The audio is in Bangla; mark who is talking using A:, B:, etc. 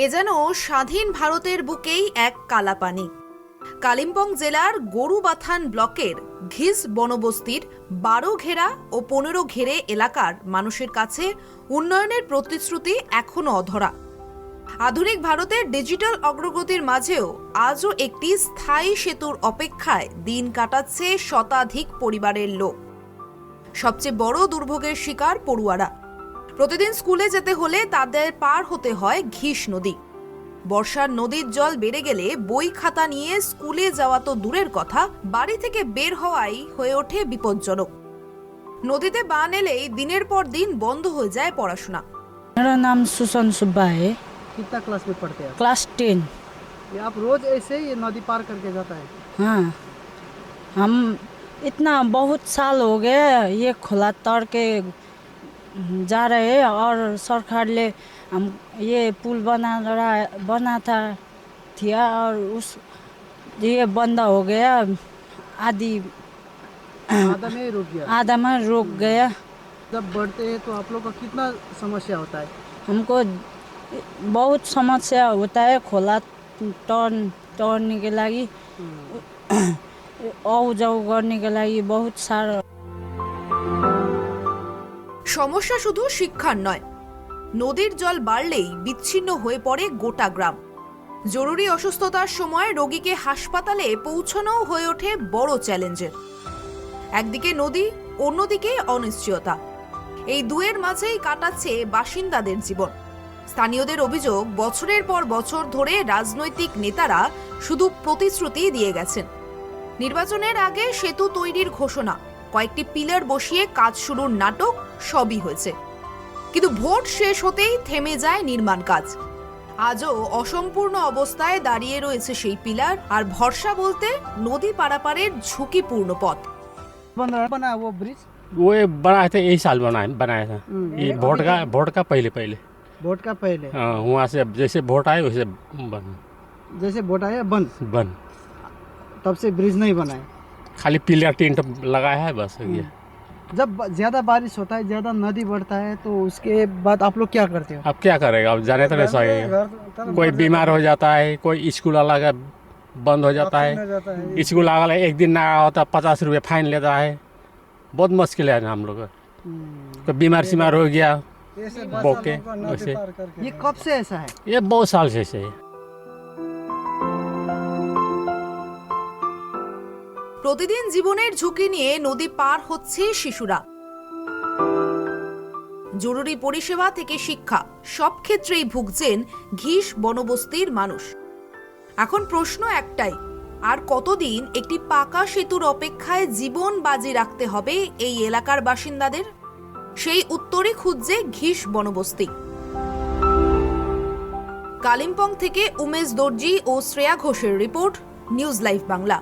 A: এ যেন স্বাধীন ভারতের বুকেই এক কালাপানি। কালিম্পং জেলার গরুবাথান ব্লকের ঘিস বনবস্তির 12 ঘেরা ও 15 ঘেরে এলাকার মানুষের কাছে উন্নয়নের প্রতিশ্রুতি এখনো অধরা। আধুনিক ভারতের ডিজিটাল অগ্রগতির মাঝেও আজও একটি স্থায়ী সেতুর অপেক্ষায় দিন কাটাচ্ছে শতাধিক পরিবারের লোক। সবচেয়ে বড় দুর্ভোগের শিকার পড়ুয়ারা। প্রতিদিন স্কুলে যেতে হলে তাদের পার হতে হয় ঘিস নদী। বর্ষার নদীর জল বেড়ে গেলে বই খাতা নিয়ে স্কুলে যাওয়া তো দূরের কথা, বাড়ি থেকে বের হওয়াই হয়ে ওঠে বিপজ্জনক। নদীতে বান এলেই দিনের পর দিন বন্ধ হয়ে যায় পড়াশোনা।
B: मेरा नाम सुसन सुब्बा है।
C: कितना क्लास में पढ़ते हैं आप?
B: क्लास 10।
C: ये आप रोज ऐसे ही नदी पार करके जाता है?
B: हाँ, हम इतना बहुत साल हो गए ये खुला तौर के जा रहे हैं और सरकार ने हम ये पुल बना था और उस ये बंद हो गया,
C: आधा में ही रुक गया।
B: आधा में रुक गया।
C: जब बढ़ते हैं तो आप लोग का कितना समस्या होता है?
B: हमको बहुत समस्या होता है खोला तोड़ने के लागि, आउ जाउ करने के लागि बहुत सारा।
A: সমস্যা শুধু শিক্ষার নয়, নদীর জল বাড়লেই বিচ্ছিন্ন হয়ে পড়ে গোটা গ্রাম। জরুরি অসুস্থতার সময় রোগীকে হাসপাতালে পৌঁছানোও হয়ে ওঠে বড় চ্যালেঞ্জের। একদিকে নদী, অন্যদিকে অনিশ্চয়তা, এই দুয়ের মাঝেই কাটাচ্ছে বাসিন্দাদের জীবন। স্থানীয়দের অভিযোগ, বছরের পর বছর ধরে রাজনৈতিক নেতারা শুধু প্রতিশ্রুতি দিয়ে গেছেন। নির্বাচনের আগে সেতু তৈরির ঘোষণা, কয়েকটি পিলার বসিয়ে কাজ শুরুর নাটক সবই হয়েছে, কিন্তু ভোট শেষ হতেই থেমে যায় নির্মাণ কাজ। আজও অসম্পূর্ণ অবস্থায় দাঁড়িয়ে রয়েছে সেই পিলার, আর ভরসা বলতে নদী পারাপারের ঝুঁকিপূর্ণ পথ।
C: बना वो ब्रिज?
D: वो बनाया था, यही साल बनाया था। ये वोट का पहले
C: वोट का पहले?
D: हाँ, वहाँ से जैसे वोट आए वैसे
C: जैसे वोट आया बंद, तब से ब्रिज नहीं बनाए,
D: खाली पिलर टेंट लगाया है बस ये।
C: जब ज्यादा बारिश होता है, ज्यादा नदी बढ़ता है, तो उसके बाद आप लोग क्या करते हो?
D: अब क्या करेगा, अब जाने तो नहीं सकेगा। कोई बीमार हो जाता है, कोई स्कूल अलग बंद हो जाता है, स्कूल वाला एक दिन ना आया होता 50 रुपये फाइन लेता है। बहुत मुश्किल है हम लोग। कोई बीमार सीमार हो गया बोके वैसे।
C: ये कब से ऐसा है?
D: ये बहुत साल से ऐसे है।
A: প্রতিদিন জীবনের ঝুঁকি নিয়ে নদী পার হচ্ছে শিশুরা। জরুরি পরিষেবা থেকে শিক্ষা, সব ক্ষেত্রেই ভুগছেন ঘিস বনবস্তির মানুষ। এখন প্রশ্ন একটাই, আর কতদিন একটি পাকা সেতুর অপেক্ষায় জীবন বাজি রাখতে হবে এই এলাকার বাসিন্দাদের? সেই উত্তরই খুঁজছে ঘিস বনবস্তি। কালিম্পং থেকে উমেশ দর্জি ও শ্রেয়া ঘোষের রিপোর্ট, নিউজ লাইভ বাংলা।